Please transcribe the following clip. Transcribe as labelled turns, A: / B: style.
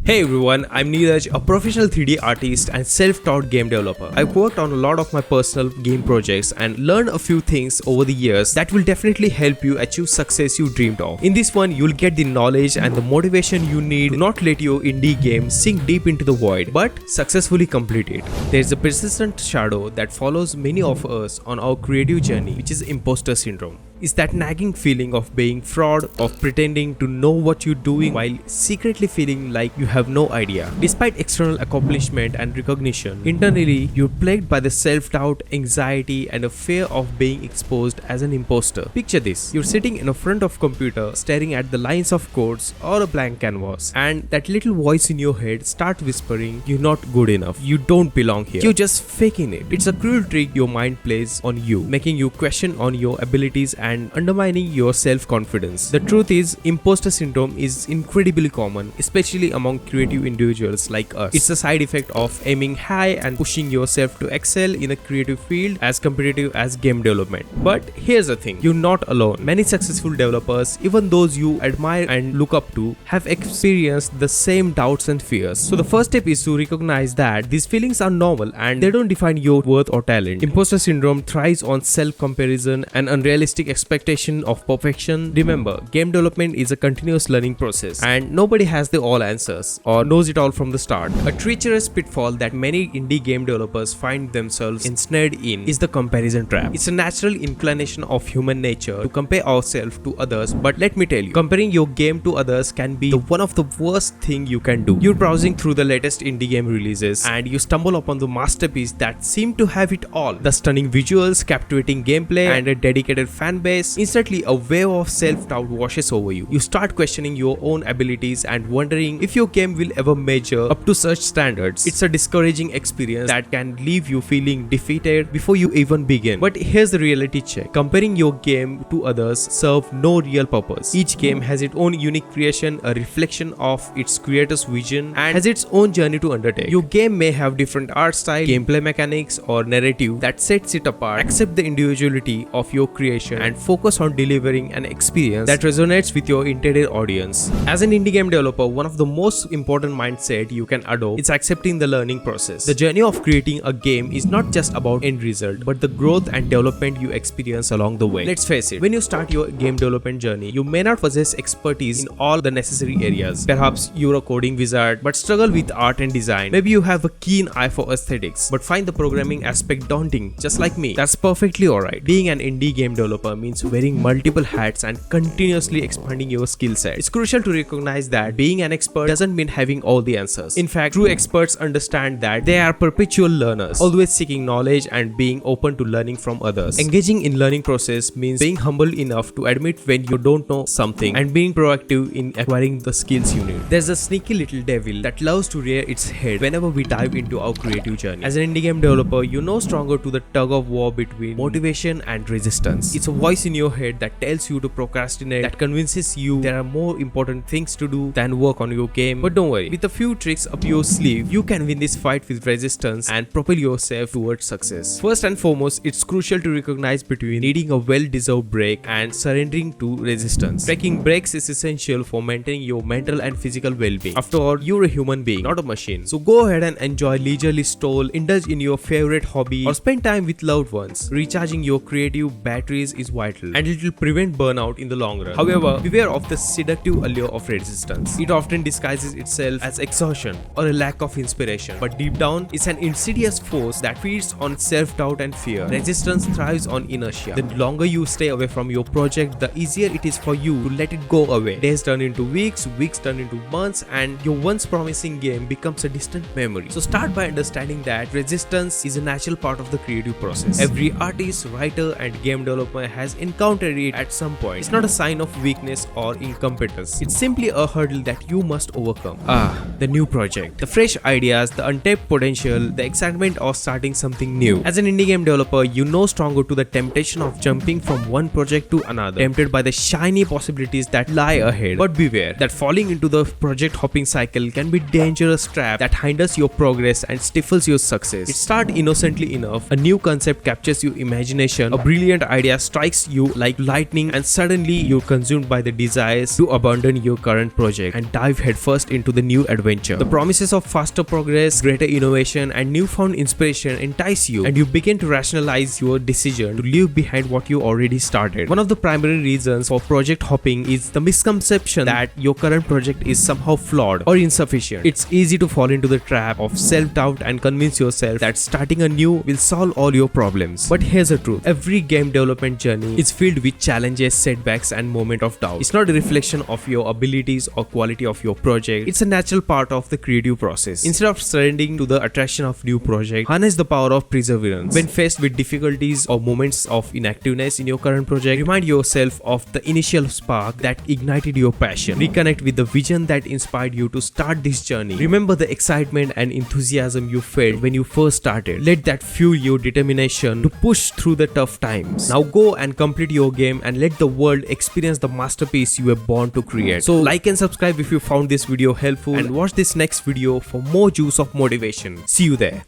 A: Hey everyone, I'm Niraj, a professional 3D artist and self-taught game developer. I've worked on a lot of my personal game projects and learned a few things over the years that will definitely help you achieve success you dreamed of. In this one, you'll get the knowledge and the motivation you need to not let your indie game sink deep into the void, but successfully complete it. There's a persistent shadow that follows many of us on our creative journey, which is imposter syndrome. It's that nagging feeling of being fraud, of pretending to know what you're doing while secretly feeling like you have no idea. Despite external accomplishment and recognition, internally you're plagued by the self-doubt, anxiety, and a fear of being exposed as an imposter. Picture this: you're sitting in a front of computer staring at the lines of codes or a blank canvas, and that little voice in your head starts whispering, "You're not good enough, you don't belong here, you're just faking it." It's a cruel trick your mind plays on you, making you question on your abilities and undermining your self-confidence. The truth is, imposter syndrome is incredibly common, especially among creative individuals like us. It's a side effect of aiming high and pushing yourself to excel in a creative field as competitive as game development. But here's the thing, you're not alone. Many successful developers, even those you admire and look up to, have experienced the same doubts and fears. So the first step is to recognize that these feelings are normal and they don't define your worth or talent. Imposter syndrome thrives on self-comparison and unrealistic expectation of perfection. Remember, game development is a continuous learning process and nobody has the all answers or knows it all from the start. A treacherous pitfall that many indie game developers find themselves ensnared in is the comparison trap. It's a natural inclination of human nature to compare ourselves to others, but let me tell you, comparing your game to others can be one of the worst thing you can do. You're browsing through the latest indie game releases and you stumble upon the masterpiece that seem to have it all: the stunning visuals, captivating gameplay, and a dedicated fan base. Instantly, a wave of self-doubt washes over you. You start questioning your own abilities and wondering if your game will ever measure up to such standards. It's a discouraging experience that can leave you feeling defeated before you even begin. But here's the reality check: comparing your game to others serves no real purpose. Each game has its own unique creation, a reflection of its creator's vision, and has its own journey to undertake. Your game may have different art style, gameplay mechanics, or narrative that sets it apart. Accept the individuality of your creation and focus on delivering an experience that resonates with your intended audience. As an indie game developer, one of the most important mindset you can adopt is accepting the learning process. The journey of creating a game is not just about end result, but the growth and development you experience along the way. Let's face it, when you start your game development journey, you may not possess expertise in all the necessary areas. Perhaps you're a coding wizard but struggle with art and design. Maybe you have a keen eye for aesthetics but find the programming aspect daunting, just like me. That's perfectly alright. Being an indie game developer means wearing multiple hats and continuously expanding your skill set. It's crucial to recognize that being an expert doesn't mean having all the answers. In fact, true experts understand that they are perpetual learners, always seeking knowledge and being open to learning from others. Engaging in learning process means being humble enough to admit when you don't know something and being proactive in acquiring the skills you need. There's a sneaky little devil that loves to rear its head whenever we dive into our creative journey. As an indie game developer, you're no stronger to the tug of war between motivation and resistance. It's a voice in your head that tells you to procrastinate, that convinces you there are more important things to do than work on your game. But don't worry, with a few tricks up your sleeve, you can win this fight with resistance and propel yourself towards success. First and foremost, it's crucial to recognize between needing a well-deserved break and surrendering to resistance. Taking breaks is essential for maintaining your mental and physical well-being. After all, you're a human being, not a machine. So go ahead and enjoy leisurely stroll, indulge in your favorite hobby, or spend time with loved ones. Recharging your creative batteries is vital, and it will prevent burnout in the long run. However, beware of the seductive allure of resistance. It often disguises itself as exhaustion or a lack of inspiration, but deep down, it's an insidious force that feeds on self-doubt and fear. Resistance thrives on inertia. The longer you stay away from your project, the easier it is for you to let it go away. Days turn into weeks, weeks turn into months, and your once promising game becomes a distant memory. So start by understanding that resistance is a natural part of the creative process. Every artist, writer, and game developer has encountered it at some point. It's not a sign of weakness or incompetence. It's simply a hurdle that you must overcome. The new project. The fresh ideas, the untapped potential, the excitement of starting something new. As an indie game developer, you know stronger to the temptation of jumping from one project to another, tempted by the shiny possibilities that lie ahead. But beware that falling into the project hopping cycle can be a dangerous trap that hinders your progress and stifles your success. It starts innocently enough. A new concept captures your imagination, a brilliant idea strikes strikes you like lightning, and suddenly you're consumed by the desires to abandon your current project and dive headfirst into the new adventure. The promises of faster progress, greater innovation, and newfound inspiration entice you, and you begin to rationalize your decision to leave behind what you already started. One of the primary reasons for project hopping is the misconception that your current project is somehow flawed or insufficient. It's easy to fall into the trap of self-doubt and convince yourself that starting anew will solve all your problems. But here's the truth. Every game development journey is filled with challenges, setbacks, and moments of doubt. It's not a reflection of your abilities or quality of your project. It's a natural part of the creative process. Instead of surrendering to the attraction of new project, harness the power of perseverance. When faced with difficulties or moments of inactiveness in your current project, remind yourself of the initial spark that ignited your passion. Reconnect with the vision that inspired you to start this journey. Remember the excitement and enthusiasm you felt when you first started. Let that fuel your determination to push through the tough times. Now go and complete your game and let the world experience the masterpiece you were born to create. So like and subscribe if you found this video helpful, and watch this next video for more juice of motivation. See you there.